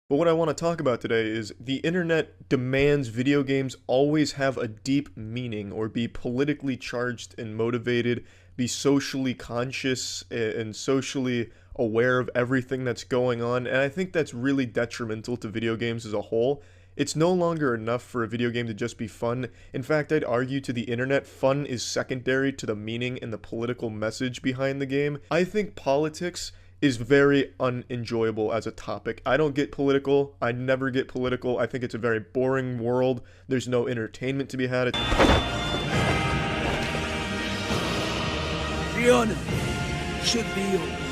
But what I want to talk about today is the internet demands video games always have a deep meaning or be politically charged and motivated, be socially conscious and socially aware of everything that's going on. And I think that's really detrimental to video games as a whole. It's no longer enough for a video game to just be fun. In fact, I'd argue to the internet, fun is secondary to the meaning and the political message behind the game. I think politics is very unenjoyable as a topic. I don't get political. I never get political. I think it's a very boring world. There's no entertainment to be had. The honor should be yours.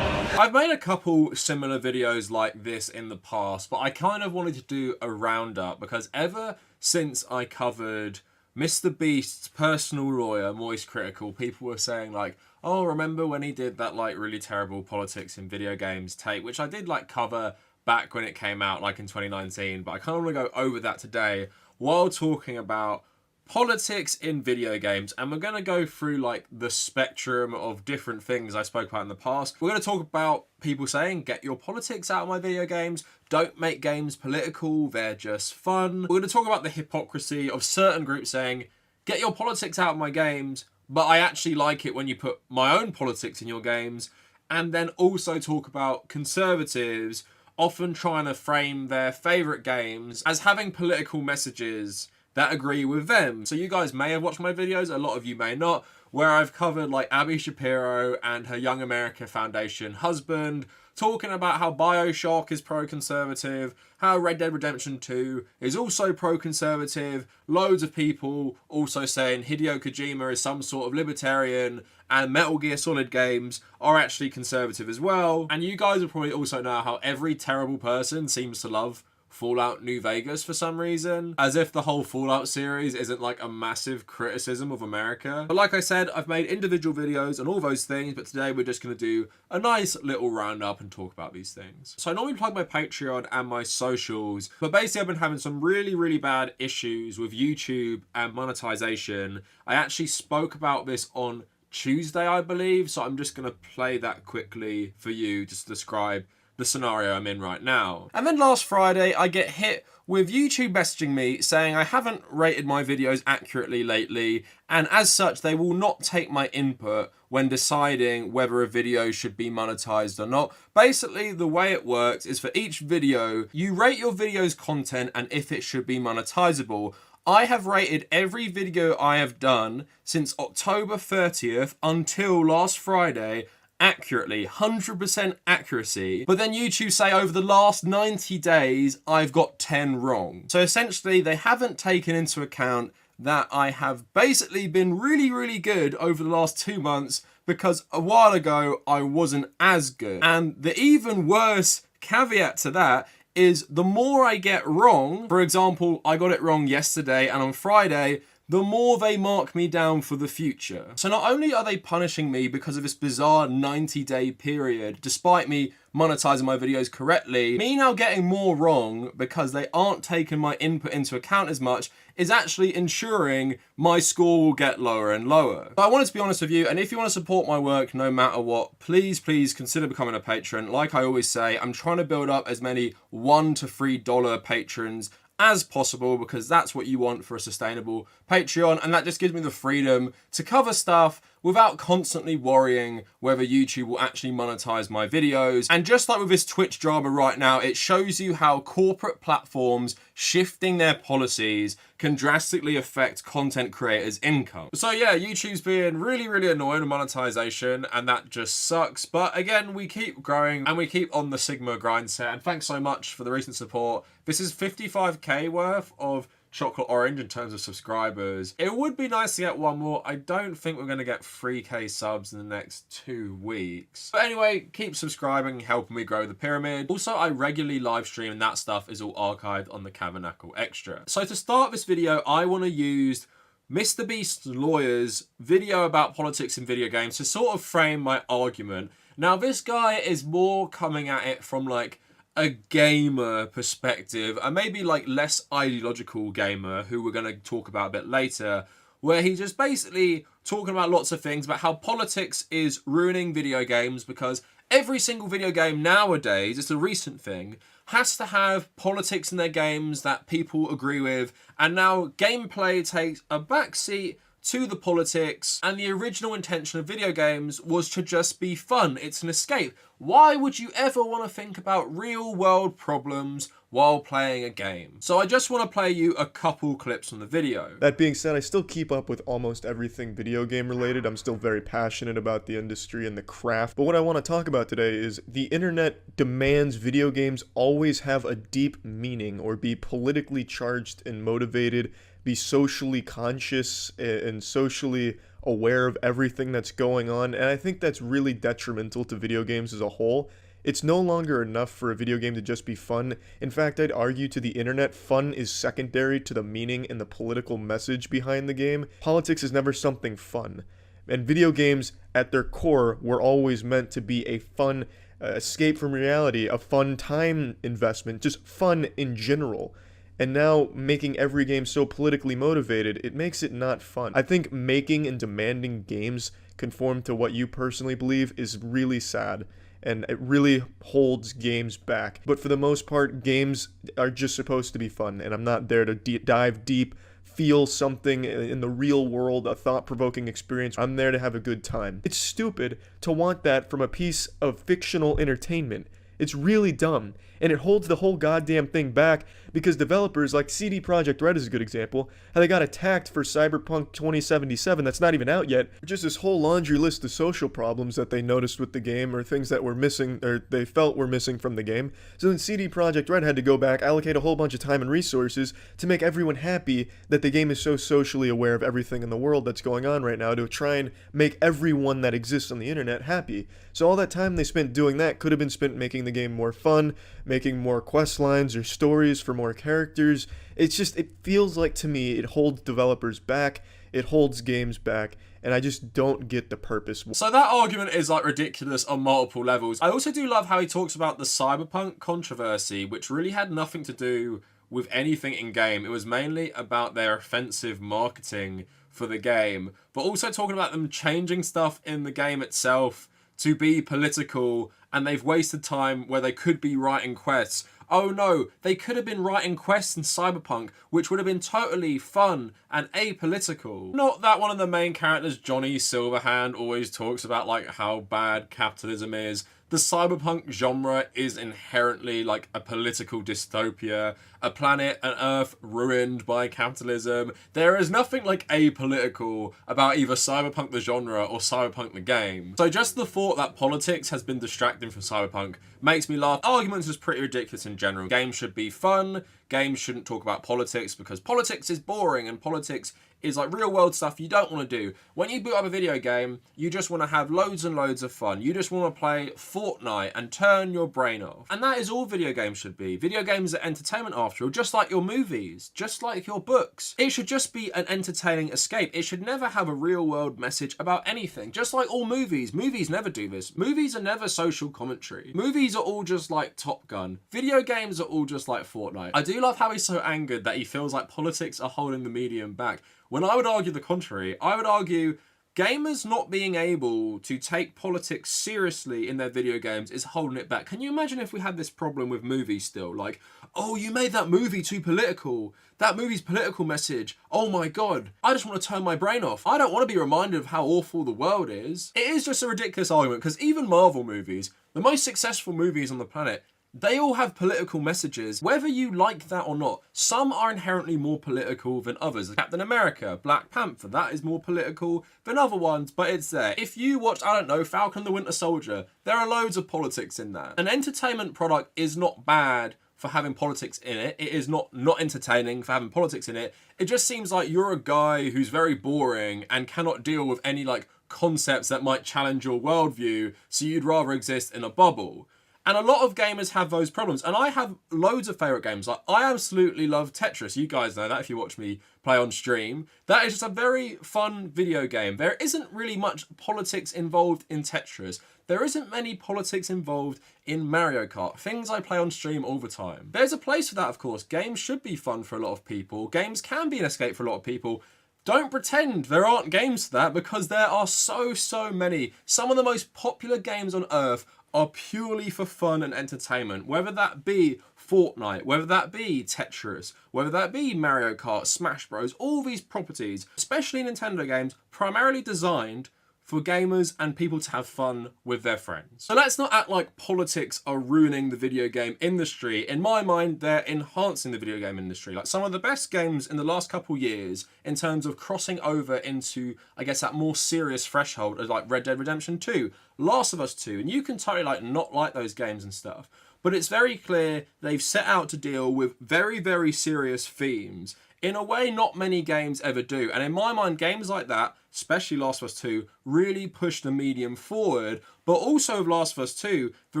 I've made a couple similar videos like this in the past, but I kind of wanted to do a roundup because ever since I covered Mr. Beast's personal lawyer, Moist Critical, people were saying like, oh, remember when he did that like really terrible politics in video games tape, which I did like cover back when it came out like in 2019, but I kind of want to go over that today while talking about politics in video games, and we're going to go through like the spectrum of different things I spoke about in the past. We're going to talk about people saying, get your politics out of my video games, don't make games political, they're just fun. We're going to talk about the hypocrisy of certain groups saying, get your politics out of my games, but I actually like it when you put my own politics in your games. And then also talk about conservatives often trying to frame their favourite games as having political messages that agree with them. So you guys may have watched my videos, a lot of you may not, where I've covered like Abby Shapiro and her Young America Foundation husband, talking about how Bioshock is pro-conservative, how Red Dead Redemption 2 is also pro-conservative, loads of people also saying Hideo Kojima is some sort of libertarian, and Metal Gear Solid games are actually conservative as well. And you guys will probably also know how every terrible person seems to love Fallout New Vegas for some reason, as if the whole Fallout series isn't like a massive criticism of America. But like I said, I've made individual videos on all those things, but today we're just going to do a nice little roundup and talk about these things. So I normally plug my Patreon and my socials, but basically I've been having some really bad issues with YouTube and monetization. I actually spoke about this on Tuesday, I believe, so I'm just going to play that quickly for you just to describe the scenario I'm in right now. And then last Friday, I get hit with YouTube messaging me saying I haven't rated my videos accurately lately, and as such, they will not take my input when deciding whether a video should be monetized or not. Basically, the way it works is for each video, you rate your video's content and if it should be monetizable. I have rated every video I have done since October 30th until last Friday accurately, 100% accuracy, but then YouTube say over the last 90 days I've got 10 wrong. So essentially they haven't taken into account that I have basically been really good over the last 2 months because a while ago I wasn't as good. And the even worse caveat to that is the more I get wrong, for example, I got it wrong yesterday and on Friday, the more they mark me down for the future. So not only are they punishing me because of this bizarre 90-day period, despite me monetizing my videos correctly, me now getting more wrong because they aren't taking my input into account as much is actually ensuring my score will get lower and lower. But I wanted to be honest with you, and if you want to support my work no matter what, please consider becoming a patron. Like I always say, I'm trying to build up as many $1 to $3 patrons as possible because that's what you want for a sustainable Patreon, and that just gives me the freedom to cover stuff without constantly worrying whether YouTube will actually monetize my videos. And just like with this Twitch drama right now, it shows you how corporate platforms shifting their policies can drastically affect content creators' income. So yeah, YouTube's being really annoying with monetization, and that just sucks. But again, we keep growing and we keep on the Sigma grind set, and thanks so much for the recent support. This is 55k worth of Chocolate Orange in terms of subscribers. It would be nice to get one more. I don't think we're going to get 3k subs in the next 2 weeks. But anyway, keep subscribing, helping me grow the pyramid. Also, I regularly live stream and that stuff is all archived on the Kavernacle Extra. So to start this video, I want to use Mr. Beast's lawyer's video about politics in video games to sort of frame my argument. Now, this guy is more coming at it from like a gamer perspective, and maybe like less ideological gamer, who we're going to talk about a bit later, where he's just basically talking about lots of things about how politics is ruining video games, because every single video game nowadays, it's a recent thing, has to have politics in their games that people agree with, and now gameplay takes a backseat to the politics, and the original intention of video games was to just be fun. It's an escape. Why would you ever want to think about real world problems while playing a game? So I just want to play you a couple clips from the video. That being said, I still keep up with almost everything video game related. I'm still very passionate about the industry and the craft. But what I want to talk about today is the internet demands video games always have a deep meaning or be politically charged and motivated, be socially conscious and socially aware of everything that's going on, and I think that's really detrimental to video games as a whole. It's no longer enough for a video game to just be fun. In fact, I'd argue to the internet, fun is secondary to the meaning and the political message behind the game. Politics is never something fun. And video games, at their core, were always meant to be a fun escape from reality, a fun time investment, just fun in general. And now, making every game so politically motivated, it makes it not fun. I think making and demanding games conform to what you personally believe is really sad, and it really holds games back. But for the most part, games are just supposed to be fun, and I'm not there to dive deep, feel something in the real world, a thought-provoking experience. I'm there to have a good time. It's stupid to want that from a piece of fictional entertainment. It's really dumb, and it holds the whole goddamn thing back because developers like CD Projekt Red is a good example, how they got attacked for Cyberpunk 2077 that's not even out yet. Just this whole laundry list of social problems that they noticed with the game, or things that were missing, or they felt were missing from the game. So then CD Projekt Red had to go back, allocate a whole bunch of time and resources to make everyone happy that the game is so socially aware of everything in the world that's going on right now, to try and make everyone that exists on the internet happy. So all that time they spent doing that could have been spent making the game more fun, making more quest lines or stories for more characters. It's just, it feels like to me it holds developers back, it holds games back, and I just don't get the purpose. So that argument is like ridiculous on multiple levels. I also do love how he talks about the Cyberpunk controversy, which really had nothing to do with anything in game. It was mainly about their offensive marketing for the game, but also talking about them changing stuff in the game itself to be political, and they've wasted time where they could be writing quests. Oh no, they could have been writing quests in Cyberpunk, which would have been totally fun and apolitical. Not that one of the main characters, Johnny Silverhand, always talks about like how bad capitalism is. The cyberpunk genre is inherently like a political dystopia, a planet, an Earth ruined by capitalism. There is nothing like apolitical about either cyberpunk the genre or cyberpunk the game. So just the thought that politics has been distracting from cyberpunk makes me laugh. Arguments is pretty ridiculous in general. Games should be fun. Games shouldn't talk about politics because politics is boring, and politics is like real world stuff you don't want to do. When you boot up a video game, you just want to have loads and loads of fun. You just want to play Fortnite and turn your brain off. And that is all video games should be. Video games are entertainment after all, just like your movies, just like your books. It should just be an entertaining escape. It should never have a real world message about anything. Just like all movies. Movies never do this. Movies are never social commentary. Movies are all just like Top Gun. Video games are all just like Fortnite. I do love how he's so angered that he feels like politics are holding the medium back. When I would argue the contrary, I would argue gamers not being able to take politics seriously in their video games is holding it back. Can you imagine if we had this problem with movies still? Like, oh, you made that movie too political. That movie's political message. Oh my god, I just want to turn my brain off. I don't want to be reminded of how awful the world is. It is just a ridiculous argument because even Marvel movies, the most successful movies on the planet, they all have political messages, whether you like that or not. Some are inherently more political than others. Captain America, Black Panther, that is more political than other ones, but it's there. If you watch, I don't know, Falcon the Winter Soldier, there are loads of politics in that. An entertainment product is not bad for having politics in it. It is not entertaining for having politics in it. It just seems like you're a guy who's very boring and cannot deal with any like concepts that might challenge your worldview, so you'd rather exist in a bubble. And a lot of gamers have those problems. And I have loads of favourite games. Like, I absolutely love Tetris. You guys know that if you watch me play on stream. That is just a very fun video game. There isn't really much politics involved in Tetris. There isn't many politics involved in Mario Kart, things I play on stream all the time. There's a place for that, of course. Games should be fun for a lot of people. Games can be an escape for a lot of people. Don't pretend there aren't games for that, because there are so many. Some of the most popular games on Earth are purely for fun and entertainment, whether that be Fortnite, whether that be Tetris, whether that be Mario Kart, Smash Bros, all these properties, especially Nintendo games, primarily designed for gamers and people to have fun with their friends. So let's not act like politics are ruining the video game industry. In my mind, they're enhancing the video game industry. Like, some of the best games in the last couple years in terms of crossing over into, I guess, that more serious threshold are like Red Dead Redemption 2, Last of Us 2, and you can totally like not like those games and stuff. But it's very clear they've set out to deal with very serious themes in a way not many games ever do. And in my mind, games like that, especially Last of Us 2, really push the medium forward. But also with Last of Us 2, the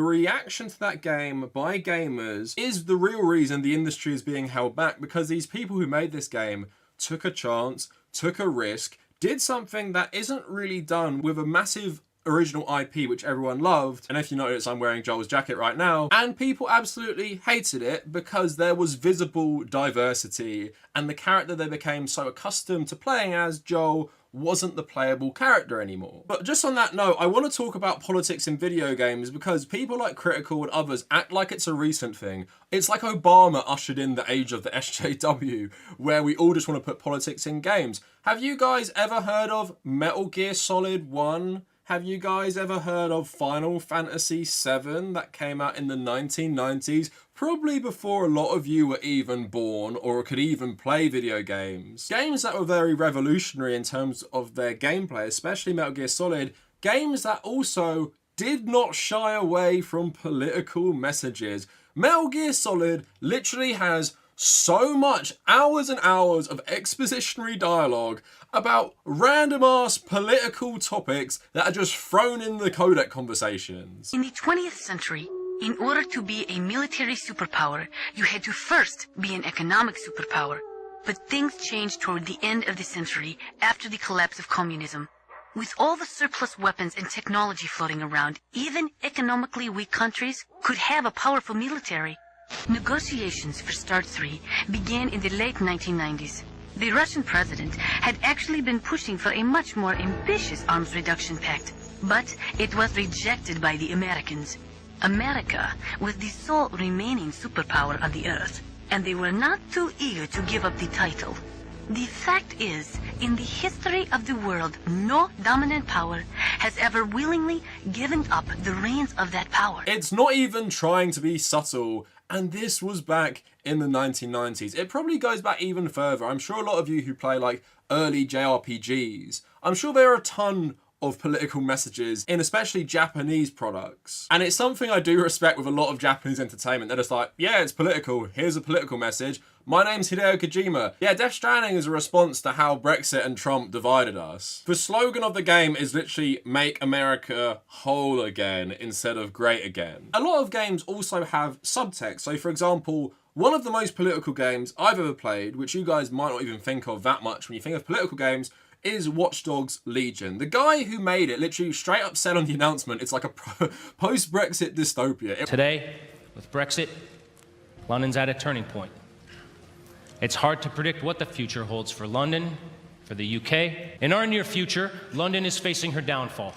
reaction to that game by gamers is the real reason the industry is being held back, because these people who made this game took a chance, took a risk, did something that isn't really done with a massive original IP which everyone loved. And if you notice, I'm wearing Joel's jacket right now, and people absolutely hated it because there was visible diversity, and the character they became so accustomed to playing as, Joel, wasn't the playable character anymore. But just on that note, I want to talk about politics in video games, because people like Critikal and others act like it's a recent thing. It's like Obama ushered in the age of the SJW, where we all just want to put politics in games. Have you guys ever heard of Metal Gear Solid 1? Have you guys ever heard of Final Fantasy VII that came out in the 1990s? Probably before a lot of you were even born or could even play video games. Games that were very revolutionary in terms of their gameplay, especially Metal Gear Solid. Games that also did not shy away from political messages. Metal Gear Solid literally has so much hours and hours of expositionary dialogue about random ass political topics that are just thrown in the codec conversations. In the 20th century, in order to be a military superpower, you had to first be an economic superpower. But things changed toward the end of the century after the collapse of communism. With all the surplus weapons and technology floating around, even economically weak countries could have a powerful military. Negotiations for START 3 began in the late 1990s. The Russian president had actually been pushing for a much more ambitious arms reduction pact, but it was rejected by the Americans. America was the sole remaining superpower on the Earth, and they were not too eager to give up the title. The fact is, in the history of the world, no dominant power has ever willingly given up the reins of that power. It's not even trying to be subtle. And this was back in the 1990s. It probably goes back even further. I'm sure a lot of you who play like early JRPGs, I'm sure there are a ton of political messages in especially Japanese products. And it's something I do respect with a lot of Japanese entertainment. They're just like, yeah, it's political. Here's a political message. My name's Hideo Kojima. Yeah, Death Stranding is a response to how Brexit and Trump divided us. The slogan of the game is literally make America whole again instead of great again. A lot of games also have subtext. So for example, one of the most political games I've ever played, which you guys might not even think of that much when you think of political games, is Watch Dogs Legion. The guy who made it literally straight up said on the announcement, it's like a post-Brexit dystopia. Today, with Brexit, London's at a turning point. It's hard to predict what the future holds for London, for the UK. In our near future, London is facing her downfall.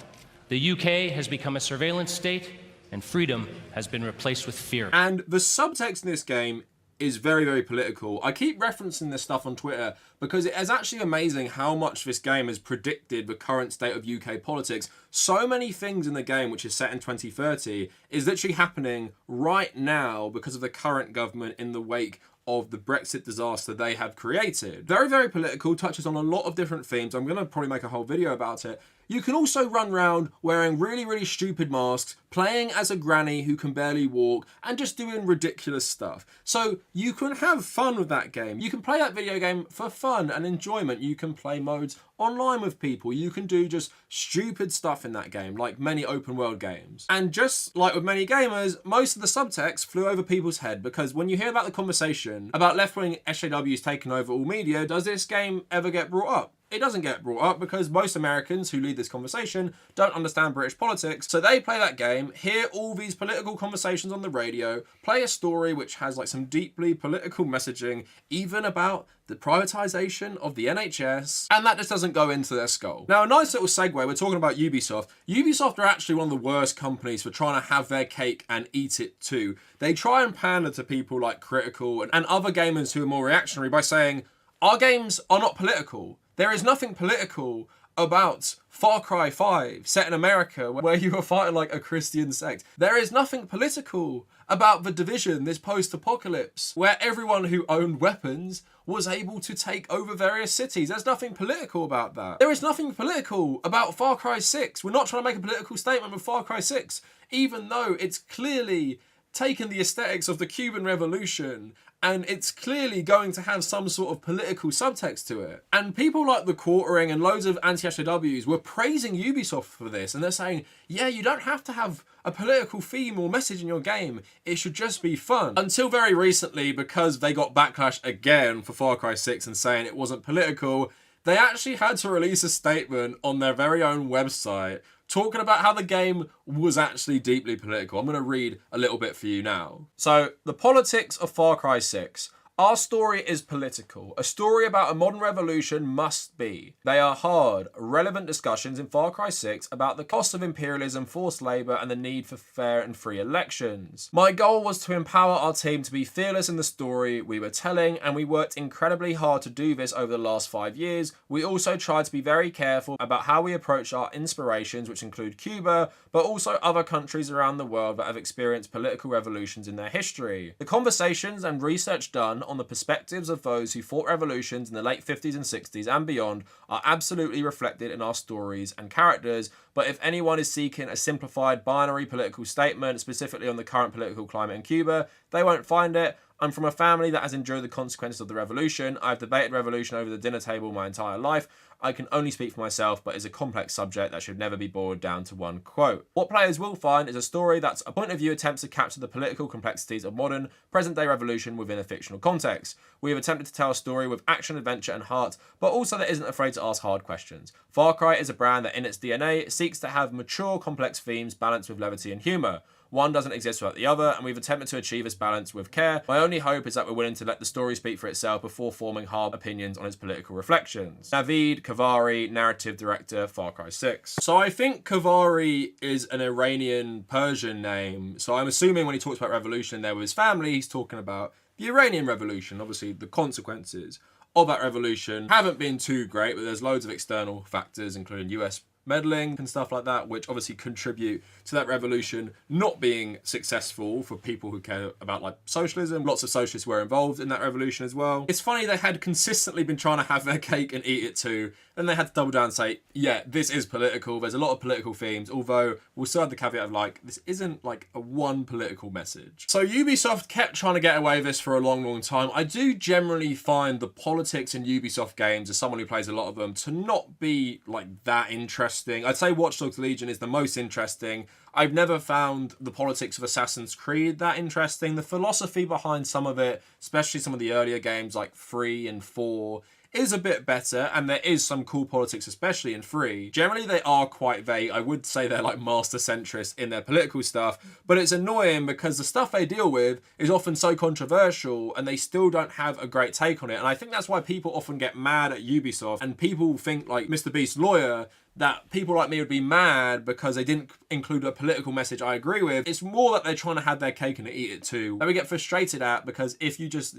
The UK has become a surveillance state, and freedom has been replaced with fear. And the subtext in this game is very political. I keep referencing this stuff on Twitter because it is actually amazing how much this game has predicted the current state of UK politics. So many things in the game, which is set in 2030, is literally happening right now because of the current government in the wake of the Brexit disaster they have created. Very, very political, touches on a lot of different themes. I'm going to probably make a whole video about it. You can also run around wearing really, really stupid masks, playing as a granny who can barely walk, and just doing ridiculous stuff. So you can have fun with that game. You can play that video game for fun and enjoyment. You can play modes online with people. You can do just stupid stuff in that game, like many open world games. And just like with many gamers, most of the subtext flew over people's head, because when you hear about the conversation about left-wing SJWs taking over all media, does this game ever get brought up? It doesn't get brought up because most Americans who lead this conversation don't understand British politics. So they play that game, hear all these political conversations on the radio, play a story which has like some deeply political messaging, even about the privatisation of the NHS, and that just doesn't go into their skull. Now, a nice little segue, we're talking about Ubisoft. Ubisoft are actually one of the worst companies for trying to have their cake and eat it too. They try and pander to people like Critikal and other gamers who are more reactionary by saying, our games are not political. There is nothing political about Far Cry 5 set in America where you are fighting like a Christian sect. There is nothing political about The Division, this post-apocalypse, where everyone who owned weapons was able to take over various cities. There's nothing political about that. There is nothing political about Far Cry 6. We're not trying to make a political statement with Far Cry 6, even though it's clearly taken the aesthetics of the Cuban Revolution, and it's clearly going to have some sort of political subtext to it. And people like the Quartering and loads of anti-SJWs were praising Ubisoft for this, and they're saying, yeah, you don't have to have a political theme or message in your game, it should just be fun. Until very recently, because they got backlash again for Far Cry 6 and saying it wasn't political, they actually had to release a statement on their very own website talking about how the game was actually deeply political. I'm going to read a little bit for you now. So, the politics of Far Cry 6. Our story is political. A story about a modern revolution must be. They are hard, relevant discussions in Far Cry 6 about the cost of imperialism, forced labour, and the need for fair and free elections. My goal was to empower our team to be fearless in the story we were telling, and we worked incredibly hard to do this over the last 5 years. We also tried to be very careful about how we approach our inspirations, which include Cuba, but also other countries around the world that have experienced political revolutions in their history. The conversations and research done on the perspectives of those who fought revolutions in the late 50s and 60s and beyond are absolutely reflected in our stories and characters, but if anyone is seeking a simplified binary political statement, specifically on the current political climate in Cuba, they won't find it. I'm from a family that has endured the consequences of the revolution. I've debated revolution over the dinner table my entire life. I can only speak for myself, but it's a complex subject that should never be boiled down to one quote. What players will find is a story that's a point of view attempts to capture the political complexities of modern, present-day revolution within a fictional context. We have attempted to tell a story with action, adventure, and heart, but also that isn't afraid to ask hard questions. Far Cry is a brand that in its DNA seeks to have mature, complex themes balanced with levity and humour. One doesn't exist without the other, and we've attempted to achieve this balance with care. My only hope is that we're willing to let the story speak for itself before forming hard opinions on its political reflections. Navid Kavari, narrative director, Far Cry 6. So I think Kavari is an Iranian Persian name, so I'm assuming when he talks about revolution there with his family, he's talking about the Iranian Revolution. Obviously, the consequences of that revolution haven't been too great, but there's loads of external factors, including US meddling and stuff like that, which obviously contribute to that revolution not being successful for people who care about like socialism. Lots of socialists were involved in that revolution as well. It's funny they had consistently been trying to have their cake and eat it too, and they had to double down and say, yeah, this is political. There's a lot of political themes, although we'll still have the caveat of like, this isn't like a one political message. So Ubisoft kept trying to get away with this for a long, long time. I do generally find the politics in Ubisoft games, as someone who plays a lot of them, to not be like that interesting. I'd say Watch Dogs Legion is the most interesting. I've never found the politics of Assassin's Creed that interesting. The philosophy behind some of it, especially some of the earlier games like 3 and 4, is a bit better, and there is some cool politics, especially in 3. Generally, they are quite vague. I would say they're like master centrist in their political stuff, but it's annoying because the stuff they deal with is often so controversial and they still don't have a great take on it. And I think that's why people often get mad at Ubisoft, and people think like Mr. Beast's lawyer, that people like me would be mad because they didn't include a political message I agree with. It's more that they're trying to have their cake and eat it too. That we get frustrated at, because if you just,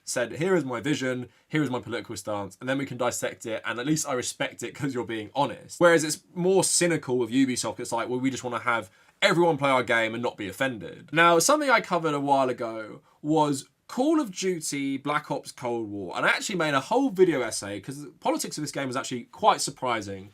said, here is my vision, here is my political stance, and then we can dissect it, and at least I respect it because you're being honest. Whereas it's more cynical with Ubisoft. It's like, well, we just want to have everyone play our game and not be offended. Now, something I covered a while ago was Call of Duty Black Ops Cold War, and I actually made a whole video essay because the politics of this game was actually quite surprising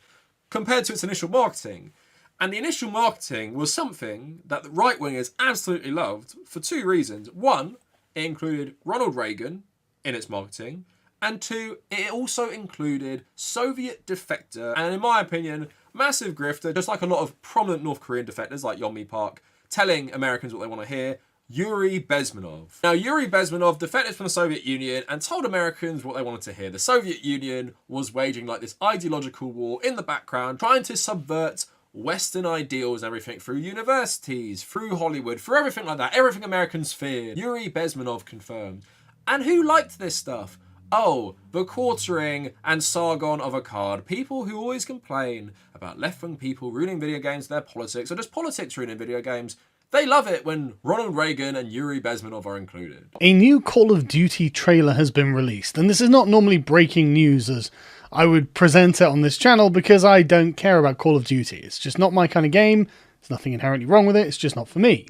compared to its initial marketing. And the initial marketing was something that the right-wingers absolutely loved for two reasons. One, it included Ronald Reagan in its marketing, and two, it also included Soviet defector, and in my opinion, massive grifter, just like a lot of prominent North Korean defectors like Yeonmi Park, telling Americans what they want to hear, Yuri Bezmenov. Now, Yuri Bezmenov defected from the Soviet Union and told Americans what they wanted to hear. The Soviet Union was waging like this ideological war in the background, trying to subvert Western ideals and everything through universities, through Hollywood, through everything like that. Everything Americans feared. Yuri Bezmenov confirmed. And who liked this stuff? Oh, the Quartering and Sargon of Akkad, people who always complain about left-wing people ruining video games, their politics, or just politics ruining video games. They love it when Ronald Reagan and Yuri Bezmenov are included. A new Call of Duty trailer has been released, and this is not normally breaking news as I would present it on this channel because I don't care about Call of Duty. It's just not my kind of game. There's nothing inherently wrong with it. It's just not for me.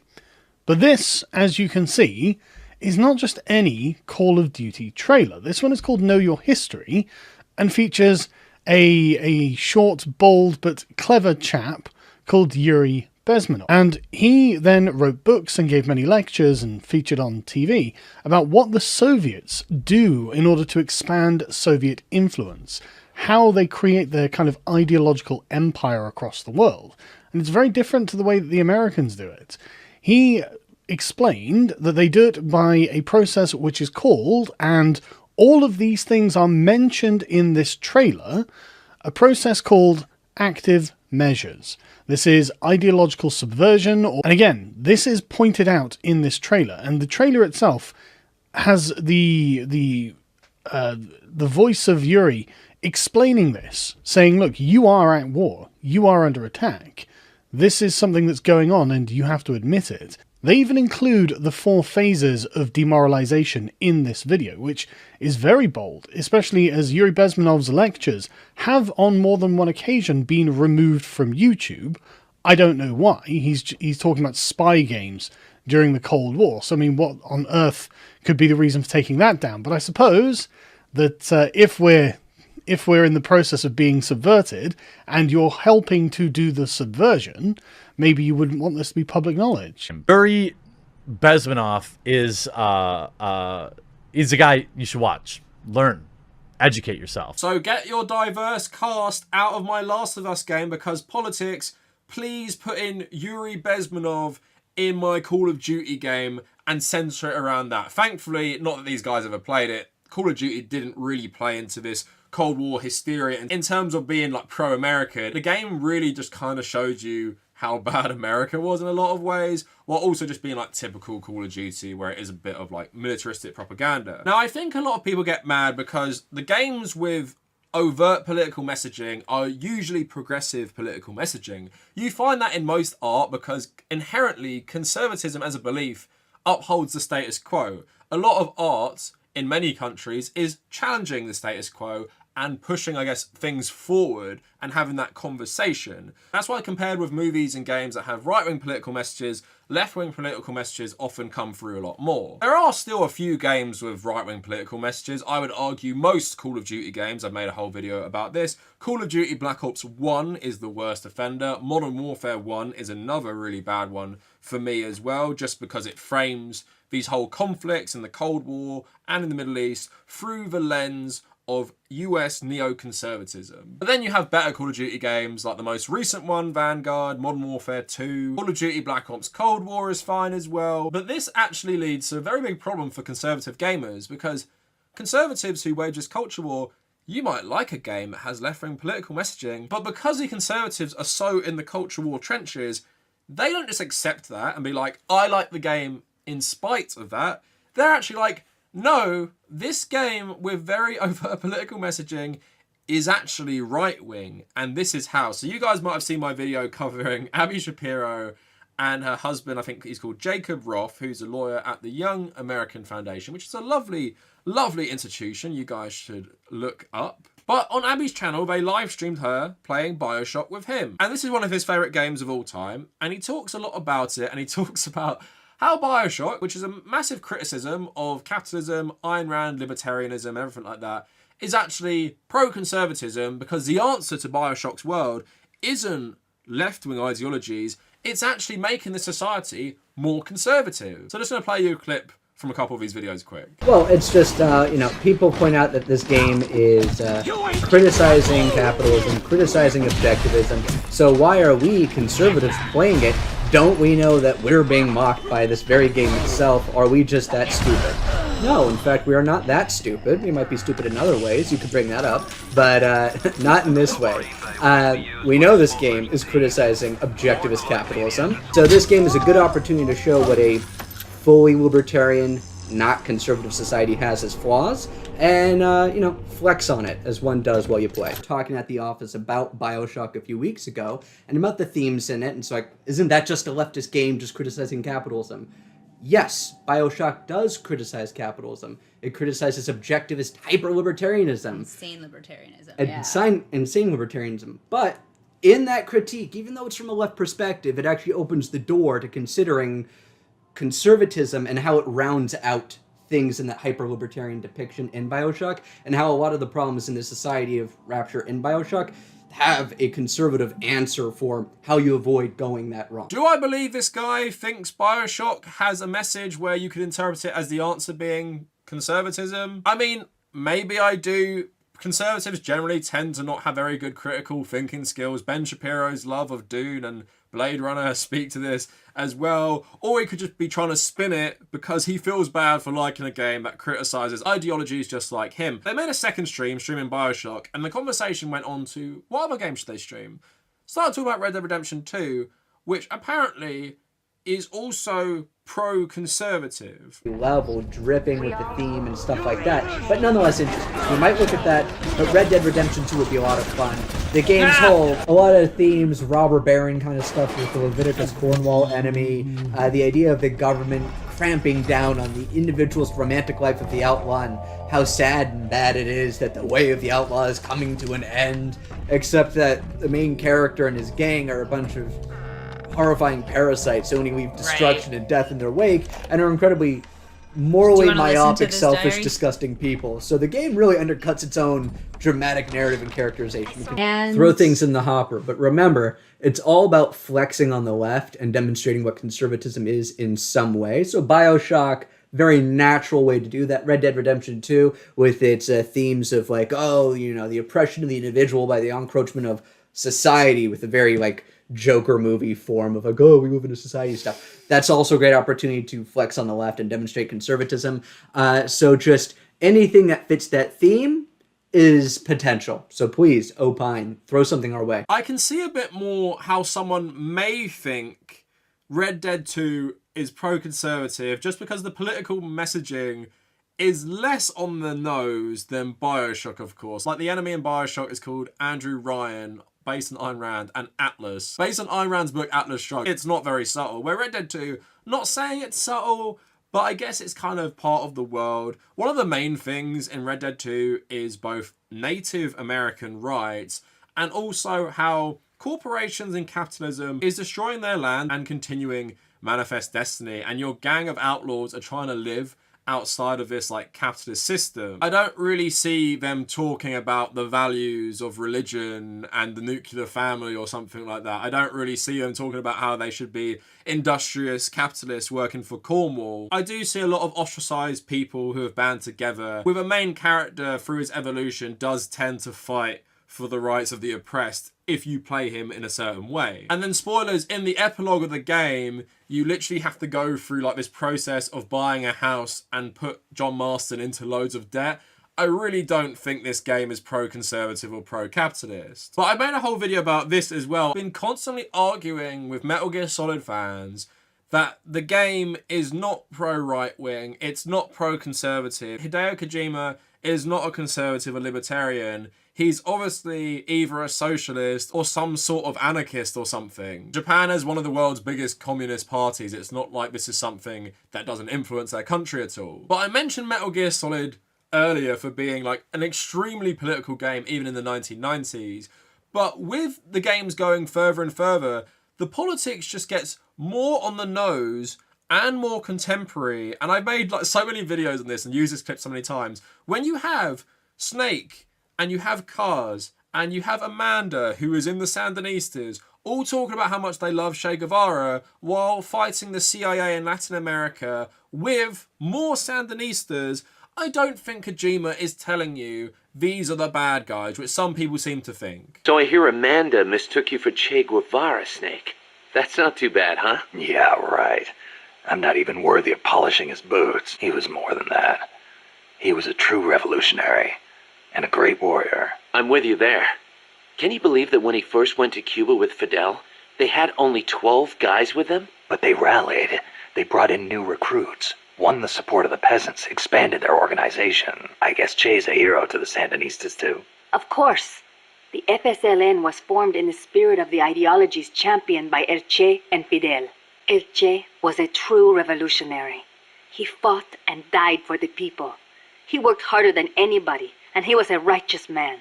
But this, as you can see, is not just any Call of Duty trailer. This one is called Know Your History and features a short, bold, but clever chap called Yuri Bezmenov. And he then wrote books and gave many lectures and featured on TV about what the Soviets do in order to expand Soviet influence, how they create their kind of ideological empire across the world. And it's very different to the way that the Americans do it. He explained that they do it by a process which is called, and all of these things are mentioned in this trailer, a process called active measures. This is ideological subversion, and again, this is pointed out in this trailer, and the trailer itself has the voice of Yuri explaining this, saying, look, you are at war, you are under attack, this is something that's going on and you have to admit it. They even include the 4 phases of demoralization in this video, which is very bold, especially as Yuri Bezmenov's lectures have on more than one occasion been removed from YouTube. I don't know why. He's talking about spy games during the Cold War, so I mean, what on earth could be the reason for taking that down? But I suppose that if we're in the process of being subverted and you're helping to do the subversion, maybe you wouldn't want this to be public knowledge. Yuri Bezmenov is a guy you should watch, learn, educate yourself. So get your diverse cast out of my Last of Us game because politics. Please put in Yuri Bezmenov in my Call of Duty game and censor it around that. Thankfully, not that these guys ever played it, Call of Duty didn't really play into this Cold War hysteria. And in terms of being like pro-American, the game really just kind of showed you how bad America was in a lot of ways, while also just being like typical Call of Duty, where it is a bit of like militaristic propaganda. Now, I think a lot of people get mad because the games with overt political messaging are usually progressive political messaging. You find that in most art because inherently conservatism as a belief upholds the status quo. A lot of art in many countries is challenging the status quo and pushing, I guess, things forward and having that conversation. That's why compared with movies and games that have right-wing political messages, left-wing political messages often come through a lot more. There are still a few games with right-wing political messages. I would argue most Call of Duty games, I've made a whole video about this. Call of Duty Black Ops 1 is the worst offender. Modern Warfare 1 is another really bad one for me as well, just because it frames these whole conflicts in the Cold War and in the Middle East through the lens of US neoconservatism. But then you have better Call of Duty games like the most recent one, Vanguard, Modern Warfare 2, Call of Duty Black Ops Cold War is fine as well. But this actually leads to a very big problem for conservative gamers, because conservatives who wage this culture war, you might like a game that has left-wing political messaging, but because the conservatives are so in the culture war trenches, they don't just accept that and be like, I like the game in spite of that. They're actually like, no, this game with very overt political messaging is actually right-wing, and this is how. So you guys might have seen my video covering Abby Shapiro and her husband, I think he's called Jacob Roth, who's a lawyer at the Young American Foundation, which is a lovely, lovely institution you guys should look up. But on Abby's channel, they live streamed her playing Bioshock with him. And this is one of his favourite games of all time, and he talks a lot about it, and he talks about how Bioshock, which is a massive criticism of capitalism, Ayn Rand, libertarianism, everything like that, is actually pro-conservatism, because the answer to Bioshock's world isn't left-wing ideologies, it's actually making the society more conservative. So I'm just going to play you a clip from a couple of these videos quick. Well, it's just, people point out that this game is criticizing capitalism, criticizing objectivism, so why are we conservatives playing it? Don't we know that we're being mocked by this very game itself? Are we just that stupid? No, in fact, we are not that stupid. We might be stupid in other ways, you could bring that up, but not in this way. We know this game is criticizing objectivist capitalism, so this game is a good opportunity to show what a fully libertarian, not conservative society has as flaws, and, flex on it, as one does while you play. Talking at the office about Bioshock a few weeks ago, and about the themes in it, and so isn't that just a leftist game just criticizing capitalism? Yes, Bioshock does criticize capitalism. It criticizes objectivist hyper-libertarianism. Insane libertarianism, Insane libertarianism. But in that critique, even though it's from a left perspective, it actually opens the door to considering conservatism and how it rounds out things in that hyper-libertarian depiction in Bioshock, and how a lot of the problems in the society of Rapture in Bioshock have a conservative answer for how you avoid going that wrong. Do I believe this guy thinks Bioshock has a message where you could interpret it as the answer being conservatism? I mean, maybe I do. Conservatives generally tend to not have very good critical thinking skills. Ben Shapiro's love of Dune and Blade Runner speak to this as well. Or he could just be trying to spin it because he feels bad for liking a game that criticizes ideologies just like him. They made a second streaming Bioshock, and the conversation went on to what other games should they stream? Started talking about Red Dead Redemption 2, which apparently is also pro-conservative. Level, dripping with the theme and stuff like that, but nonetheless interesting. We might look at that, but Red Dead Redemption 2 would be a lot of fun. The game's whole, a lot of themes, robber baron kind of stuff with the Leviticus Cornwall enemy, the idea of the government cramping down on the individual's romantic life of the outlaw, and how sad and bad it is that the way of the outlaw is coming to an end, except that the main character and his gang are a bunch of horrifying parasites who only leave destruction and death in their wake, and are incredibly morally myopic, selfish, disgusting people. So the game really undercuts its own dramatic narrative and characterization. You can throw things in the hopper, but remember, it's all about flexing on the left and demonstrating what conservatism is in some way. So Bioshock, very natural way to do that. Red Dead Redemption 2, with its themes of the oppression of the individual by the encroachment of society, with a very Joker movie form of we live in a society stuff. That's also a great opportunity to flex on the left and demonstrate conservatism. So just anything that fits that theme is potential. So please, opine, throw something our way. I can see a bit more how someone may think Red Dead 2 is pro-conservative just because the political messaging is less on the nose than Bioshock, of course. Like, the enemy in Bioshock is called Andrew Ryan, based on Ayn Rand, and Atlas. Based on Ayn Rand's book Atlas Shrugged, it's not very subtle. Where Red Dead 2, not saying it's subtle, but I guess it's kind of part of the world. One of the main things in Red Dead 2 is both Native American rights and also how corporations and capitalism is destroying their land and continuing manifest destiny, and your gang of outlaws are trying to live outside of this capitalist system. I don't really see them talking about the values of religion and the nuclear family or something like that. I don't really see them talking about how they should be industrious capitalists working for Cornwall. I do see a lot of ostracized people who have band together, with a main character through his evolution does tend to fight for the rights of the oppressed if you play him in a certain way. And then spoilers, in the epilogue of the game, you literally have to go through this process of buying a house and put John Marston into loads of debt. I really don't think this game is pro-conservative or pro-capitalist. But I made a whole video about this as well. I've been constantly arguing with Metal Gear Solid fans that the game is not pro-right-wing, it's not pro-conservative. Hideo Kojima is not a conservative or libertarian. He's obviously either a socialist or some sort of anarchist or something. Japan is one of the world's biggest communist parties. It's not like this is something that doesn't influence their country at all. But I mentioned Metal Gear Solid earlier for being an extremely political game, even in the 1990s. But with the games going further and further, the politics just gets more on the nose and more contemporary, and I've made like so many videos on this and used this clip so many times, when you have Snake and you have Cars and you have Amanda, who is in the Sandinistas, all talking about how much they love Che Guevara while fighting the CIA in Latin America with more Sandinistas, I don't think Kojima is telling you these are the bad guys, which some people seem to think. So I hear Amanda mistook you for Che Guevara, Snake. That's not too bad, huh? Yeah, right. I'm not even worthy of polishing his boots. He was more than that. He was a true revolutionary and a great warrior. I'm with you there. Can you believe that when he first went to Cuba with Fidel, they had only 12 guys with them? But they rallied. They brought in new recruits, won the support of the peasants, expanded their organization. I guess Che's a hero to the Sandinistas, too. Of course. The FSLN was formed in the spirit of the ideologies championed by El Che and Fidel. El Che was a true revolutionary. He fought and died for the people. He worked harder than anybody, and he was a righteous man.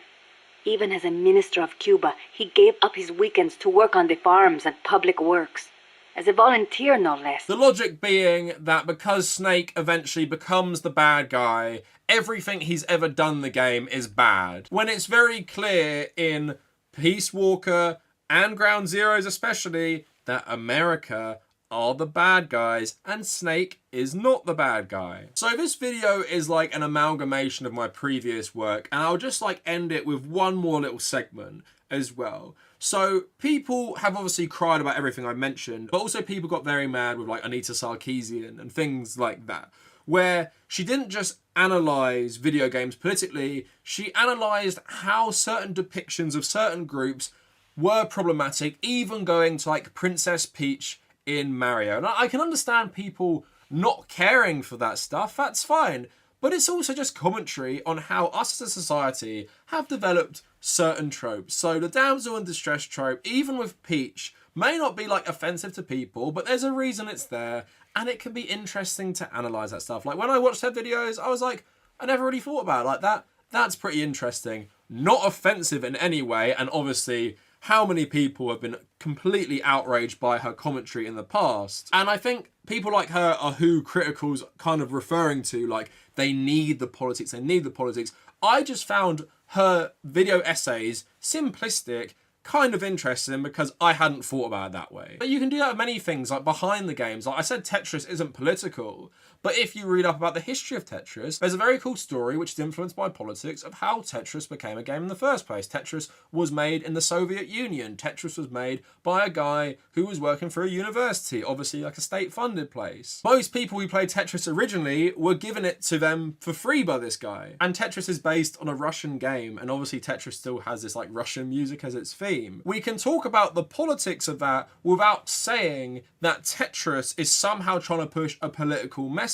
Even as a minister of Cuba, he gave up his weekends to work on the farms and public works. As a volunteer, no less. The logic being that because Snake eventually becomes the bad guy, everything he's ever done in the game is bad. When it's very clear in Peace Walker and Ground Zeroes especially that America are the bad guys and Snake is not the bad guy. So this video is like an amalgamation of my previous work, and I'll just like end it with one more little segment as well. So people have obviously cried about everything I mentioned, but also people got very mad with like Anita Sarkeesian and things like that, where she didn't just analyze video games politically, she analyzed how certain depictions of certain groups were problematic, even going to like Princess Peach in Mario. And I can understand people not caring for that stuff, that's fine. But it's also just commentary on how us as a society have developed certain tropes. So the damsel in distress trope, even with Peach, may not be like offensive to people, but there's a reason it's there, and it can be interesting to analyse that stuff. Like when I watched her videos, I was like, I never really thought about it like that. That's pretty interesting. Not offensive in any way, and obviously how many people have been completely outraged by her commentary in the past. And I think people like her are who Critical's kind of referring to, like, they need the politics, they need the politics. I just found her video essays simplistic, kind of interesting because I hadn't thought about it that way. But you can do that with many things, like behind the games. Like I said, Tetris isn't political, but if you read up about the history of Tetris, there's a very cool story which is influenced by politics of how Tetris became a game in the first place. Tetris was made in the Soviet Union. Tetris was made by a guy who was working for a university, obviously like a state-funded place. Most people who played Tetris originally were given it to them for free by this guy. And Tetris is based on a Russian game, and obviously Tetris still has this like Russian music as its theme. We can talk about the politics of that without saying that Tetris is somehow trying to push a political message.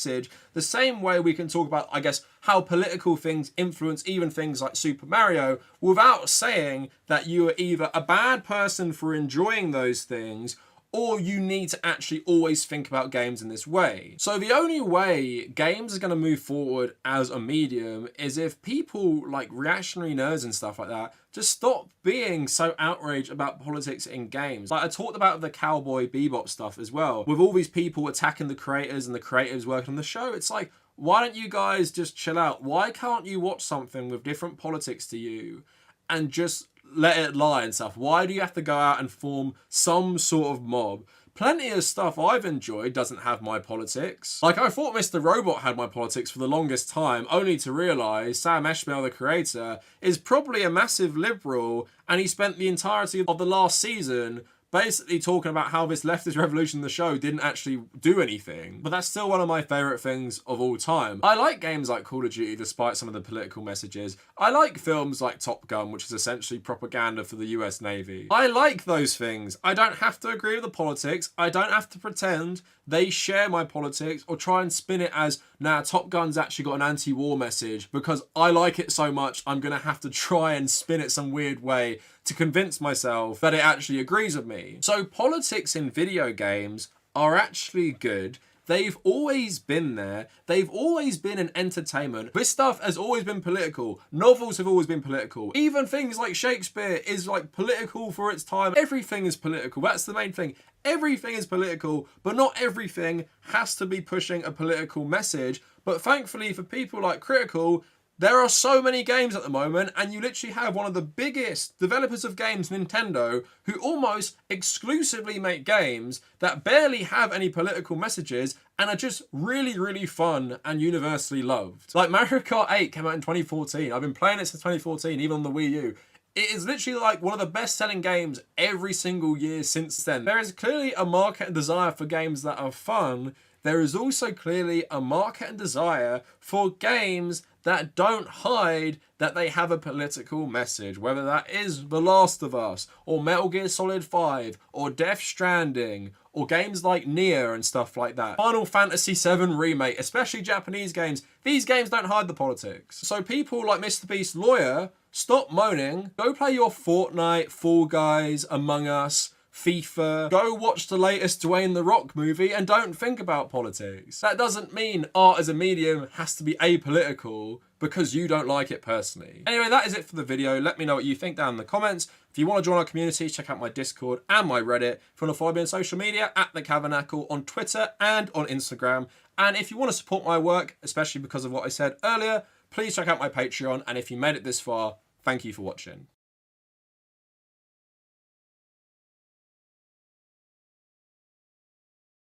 The same way we can talk about, I guess, how political things influence even things like Super Mario without saying that you are either a bad person for enjoying those things or you need to actually always think about games in this way. So the only way games are going to move forward as a medium is if people like reactionary nerds and stuff like that just stop being so outraged about politics in games. Like I talked about the Cowboy Bebop stuff as well. With all these people attacking the creators and the creators working on the show, it's like, why don't you guys just chill out? Why can't you watch something with different politics to you and just let it lie and stuff? Why do you have to go out and form some sort of mob? Plenty of stuff I've enjoyed doesn't have my politics. Like I thought Mr. Robot had my politics for the longest time, only to realise Sam Esmail, the creator, is probably a massive liberal, and he spent the entirety of the last season basically talking about how this leftist revolution in the show didn't actually do anything. But that's still one of my favourite things of all time. I like games like Call of Duty despite some of the political messages. I like films like Top Gun, which is essentially propaganda for the US Navy. I like those things. I don't have to agree with the politics. I don't have to pretend they share my politics or try and spin it as, nah, Top Gun's actually got an anti-war message because I like it so much I'm going to have to try and spin it some weird way to convince myself that it actually agrees with me. So politics in video games are actually good they've always been there. They've always been in entertainment. This stuff has always been political. Novels have always been political. Even things like Shakespeare is like political for its time. Everything is political. That's the main thing. Everything is political, but not everything has to be pushing a political message. But thankfully for people like Critikal, there are so many games at the moment, and you literally have one of the biggest developers of games, Nintendo, who almost exclusively make games that barely have any political messages and are just really, really fun and universally loved. Like Mario Kart 8 came out in 2014. I've been playing it since 2014, even on the Wii U. It is literally like one of the best-selling games every single year since then. There is clearly a market and desire for games that are fun. There is also clearly a market and desire for games that don't hide that they have a political message, whether that is The Last of Us, or Metal Gear Solid 5, or Death Stranding, or games like Nier and stuff like that. Final Fantasy VII Remake, especially Japanese games, these games don't hide the politics. So people like Mr. Beast's lawyer, stop moaning, go play your Fortnite, Fall Guys, Among Us, FIFA, go watch the latest Dwayne The Rock movie and don't think about politics. That doesn't mean art as a medium has to be apolitical because you don't like it personally. Anyway, that is it for the video. Let me know what you think down in the comments. If you want to join our community, check out my Discord and my Reddit. If you want to follow me on social media, at the Kavernacle on Twitter and on Instagram. And if you want to support my work, especially because of what I said earlier, please check out my Patreon. And if you made it this far, thank you for watching.